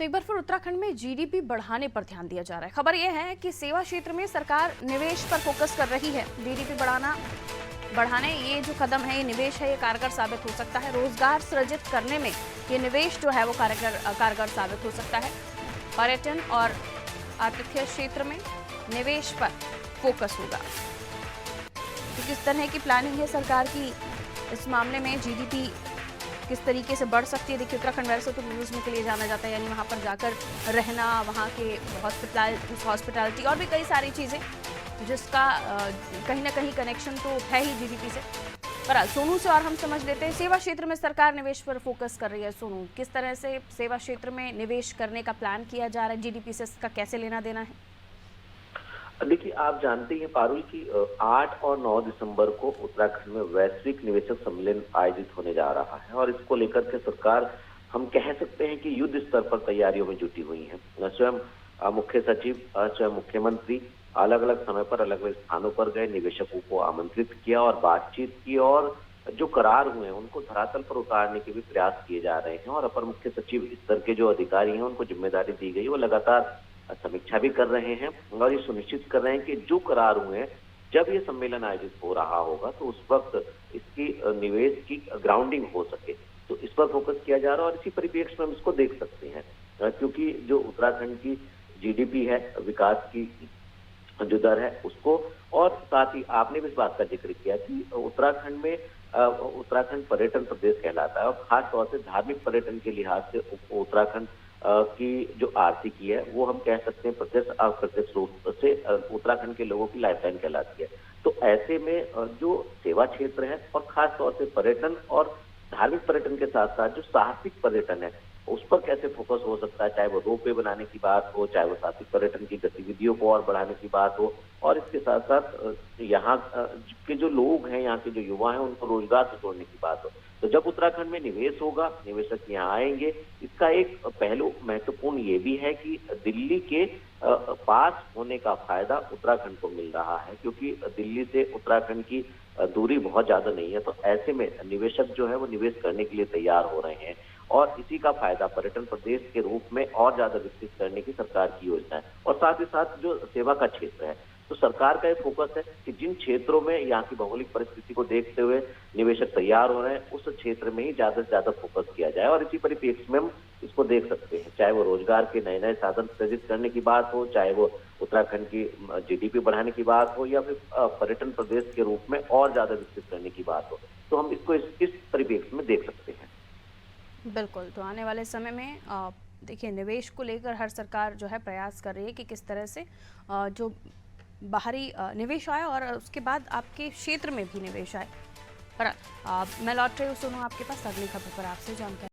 तो एक बार फिर उत्तराखंड में जीडीपी बढ़ाने पर ध्यान दिया जा रहा है। खबर यह है कि सेवा क्षेत्र में सरकार निवेश पर फोकस कर रही है। जीडीपी बढ़ाने ये जो कदम है, ये निवेश है, ये कारगर साबित हो सकता है। रोजगार सृजित करने में ये निवेश जो है वो कारगर साबित हो सकता है। पर्यटन और आतिथ्य क्षेत्र में निवेश पर फोकस होगा। तो किस तरह की प्लानिंग है सरकार की इस मामले में, जीडीपी किस तरीके से बढ़ सकती है? देखिए, उत्तराखंड वैसे तो टूरिज्म के लिए जाना जाता है, यानी वहाँ पर जाकर रहना, वहाँ के हॉस्पिटैलिटी और भी कई सारी चीज़ें जिसका कहीं ना कहीं कनेक्शन तो है ही जीडीपी से। पर सोनू से और हम समझ लेते हैं, सेवा क्षेत्र में सरकार निवेश पर फोकस कर रही है। सोनू, किस तरह से सेवा क्षेत्र में निवेश करने का प्लान किया जा रहा है? जीडीपी से इसका कैसे लेना देना है? देखिए, आप जानते हैं पारुल की 8 और 9 दिसंबर को उत्तराखंड में वैश्विक निवेशक सम्मेलन आयोजित होने जा रहा है और इसको लेकर के सरकार, हम कह सकते हैं कि युद्ध स्तर पर तैयारियों में जुटी हुई है। स्वयं मुख्य सचिव, स्वयं मुख्यमंत्री अलग अलग समय पर अलग अलग स्थानों पर गए, निवेशकों को आमंत्रित किया और बातचीत की और जो करार हुए हैं उनको धरातल पर उतारने के भी प्रयास किए जा रहे हैं। और अपर मुख्य सचिव स्तर के जो अधिकारी हैं उनको जिम्मेदारी दी गई, वो लगातार समीक्षा भी कर रहे हैं और ये सुनिश्चित कर रहे हैं कि जो करार हुए हैं, जब ये सम्मेलन आयोजित हो रहा होगा तो उस वक्त इसकी निवेश की ग्राउंडिंग हो सके। तो इस पर फोकस किया जा रहा है और इसी परिप्रेक्ष्य में हम इसको देख सकते हैं, क्योंकि जो उत्तराखंड की जीडीपी है, विकास की जो दर है उसको, और साथ ही आपने भी इस बात का जिक्र किया कि उत्तराखंड पर्यटन प्रदेश कहलाता है और खास तौर से धार्मिक पर्यटन के लिहाज से उत्तराखंड की जो आर्थिकी है वो हम कह सकते हैं प्रत्यक्ष अप्रत्यक्ष रूप से उत्तराखंड के लोगों की लाइफलाइन कहलाती है। तो ऐसे में जो सेवा क्षेत्र है और खास तौर से पर्यटन और धार्मिक पर्यटन के साथ साथ जो साहसिक पर्यटन है उस पर कैसे फोकस हो सकता है, चाहे वो रोपवे बनाने की बात हो, चाहे वो साहसिक पर्यटन की गतिविधियों को और बढ़ाने की बात हो, और इसके साथ साथ यहाँ के जो लोग हैं, यहाँ के जो युवा हैं, उनको रोजगार से जोड़ने की बात हो। तो जब उत्तराखंड में निवेश होगा, निवेशक यहाँ आएंगे, इसका एक पहलू महत्वपूर्ण ये भी है कि दिल्ली के पास होने का फायदा उत्तराखंड को मिल रहा है, क्योंकि दिल्ली से उत्तराखंड की दूरी बहुत ज्यादा नहीं है। तो ऐसे में निवेशक जो है वो निवेश करने के लिए तैयार हो रहे हैं और इसी का फायदा पर्यटन प्रदेश के रूप में और ज्यादा विकसित करने की सरकार की योजना है। और साथ ही साथ जो सेवा का क्षेत्र है, तो सरकार का ये फोकस है कि जिन क्षेत्रों में यहाँ की भौगोलिक परिस्थिति को देखते हुए निवेशक तैयार हो रहे हैं, उस क्षेत्र में ही ज्यादा से ज्यादा फोकस किया जाए। और इसी परिप्रेक्ष्य में हम इसको देख सकते हैं, चाहे वो रोजगार के नए नए साधन सृजित करने की बात हो, चाहे वो उत्तराखंड की जीडीपी बढ़ाने की बात हो, या फिर पर्यटन प्रदेश के रूप में और ज्यादा विकसित करने की बात हो, तो हम इसको इस परिप्रेक्ष्य में देख सकते हैं। बिल्कुल। तो आने वाले समय में देखिए, निवेश को लेकर हर सरकार जो है प्रयास कर रही है कि किस तरह से जो बाहरी निवेश आए और उसके बाद आपके क्षेत्र में भी निवेश आए। पर मैं लौट रही हूँ सोनू आपके पास अगली खबर पर आपसे जानकारी।